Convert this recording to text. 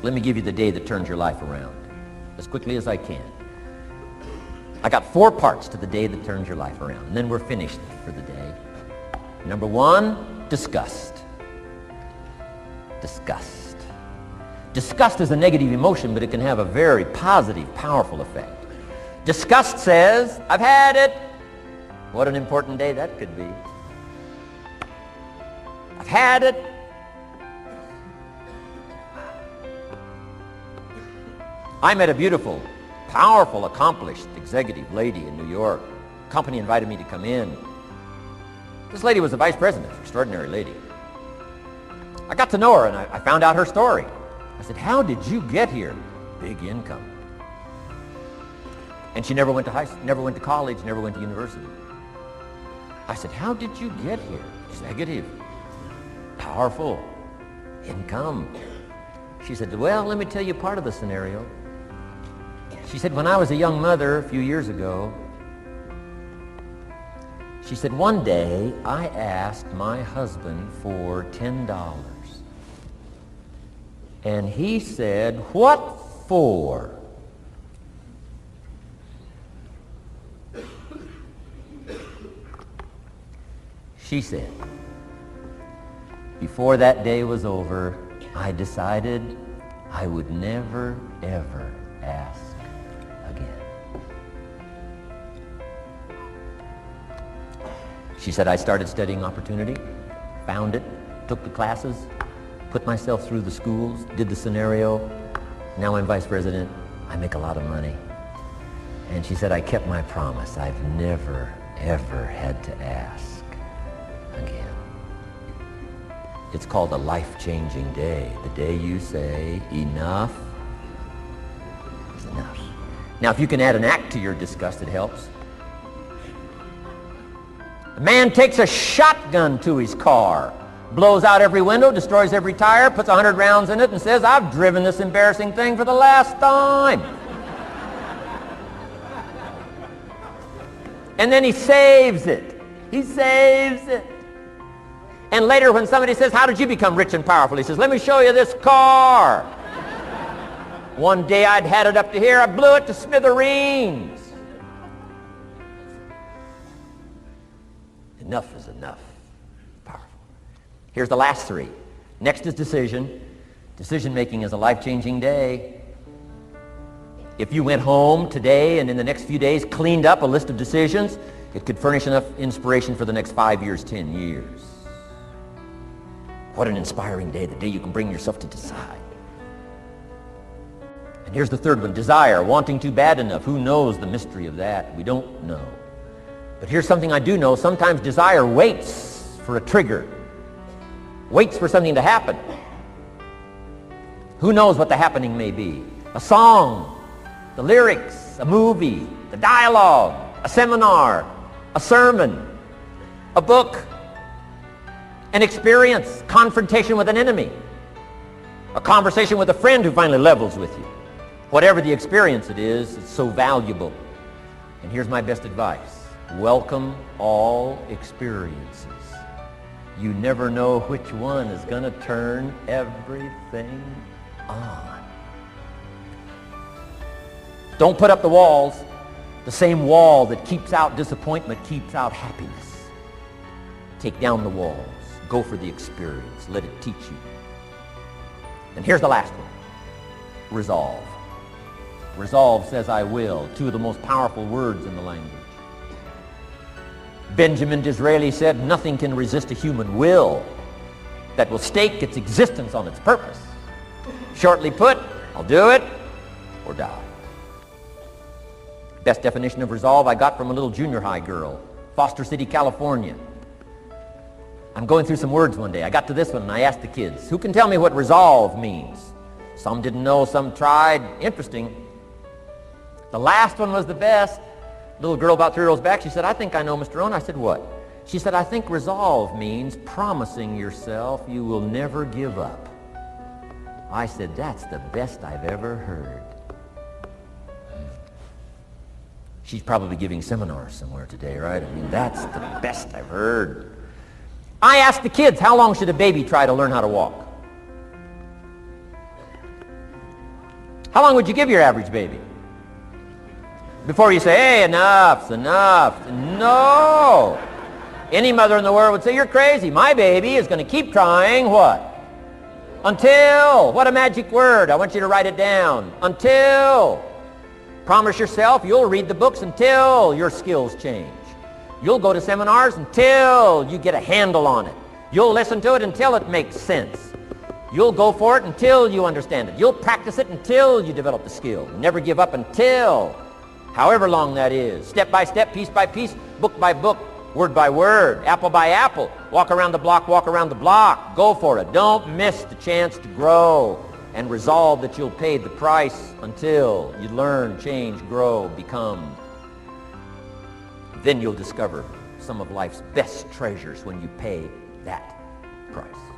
Let me give you the day that turns your life around, as quickly as I can. I got 4 parts to the day that turns your life around, and then we're finished for the day. Number 1, disgust. Disgust. Disgust is a negative emotion, but it can have a very positive, powerful effect. Disgust says, I've had it. What an important day that could be. I've had it. I met a beautiful, powerful, accomplished executive lady in New York. The company invited me to come in. This lady was the vice president, extraordinary lady. I got to know her and I found out her story. I said, how did you get here? Big income. And she never went to college, never went to university. I said, how did you get here? Executive, powerful, income. She said, well, let me tell you part of the scenario. She said, when I was a young mother a few years ago, she said, one day I asked my husband for $10. And he said, what for? She said, before that day was over, I decided I would never, ever ask again. She said, I started studying opportunity, found it, took the classes, put myself through the schools, did the scenario. Now I'm vice president. I make a lot of money. And she said, I kept my promise. I've never, ever had to ask again. It's called a life-changing day. The day you say, enough is enough. Now, if you can add an act to your disgust, it helps. A man takes a shotgun to his car, blows out every window, destroys every tire, puts 100 rounds in it, and says, I've driven this embarrassing thing for the last time. And then he saves it. He saves it. And later when somebody says, how did you become rich and powerful? He says, let me show you this car. One day I'd had it up to here. I blew it to smithereens. Enough is enough. Powerful. Here's the last 3. Next is decision. Decision making is a life-changing day. If you went home today and in the next few days cleaned up a list of decisions, it could furnish enough inspiration for the next 5 years, 10 years. What an inspiring day, the day you can bring yourself to decide. And here's the 3rd one, desire, wanting too bad enough. Who knows the mystery of that? We don't know. But here's something I do know. Sometimes desire waits for a trigger, waits for something to happen. Who knows what the happening may be? A song, the lyrics, a movie, the dialogue, a seminar, a sermon, a book, an experience, confrontation with an enemy, a conversation with a friend who finally levels with you. Whatever the experience it is, it's so valuable. And here's my best advice. Welcome all experiences. You never know which one is going to turn everything on. Don't put up the walls. The same wall that keeps out disappointment keeps out happiness. Take down the walls. Go for the experience. Let it teach you. And here's the last one. Resolve. Resolve says I will. 2 of the most powerful words in the language. Benjamin Disraeli said, nothing can resist a human will that will stake its existence on its purpose. Shortly put, I'll do it or die. Best definition of resolve I got from a little junior high girl, Foster City, California. I'm going through some words one day. I got to this one and I asked the kids, who can tell me what resolve means? Some didn't know, some tried. Interesting. The last one was the best. Little girl about 3 rows back, she said, I think I know, Mr. Rohn. I said, what? She said, I think resolve means promising yourself you will never give up. I said, that's the best I've ever heard. She's probably giving seminars somewhere today, right? I mean, that's the best I've heard. I asked the kids, how long should a baby try to learn how to walk? How long would you give your average baby? Before you say, hey, enough's enough. No. Any mother in the world would say, you're crazy. My baby is going to keep trying what? Until. What a magic word. I want you to write it down. Until. Promise yourself you'll read the books until your skills change. You'll go to seminars until you get a handle on it. You'll listen to it until it makes sense. You'll go for it until you understand it. You'll practice it until you develop the skill. Never give up until, however long that is. Step by step, piece by piece, book by book, word by word, apple by apple. Walk around the block, walk around the block. Go for it. Don't miss the chance to grow, and resolve that you'll pay the price until you learn, change, grow, become. Then you'll discover some of life's best treasures when you pay that price.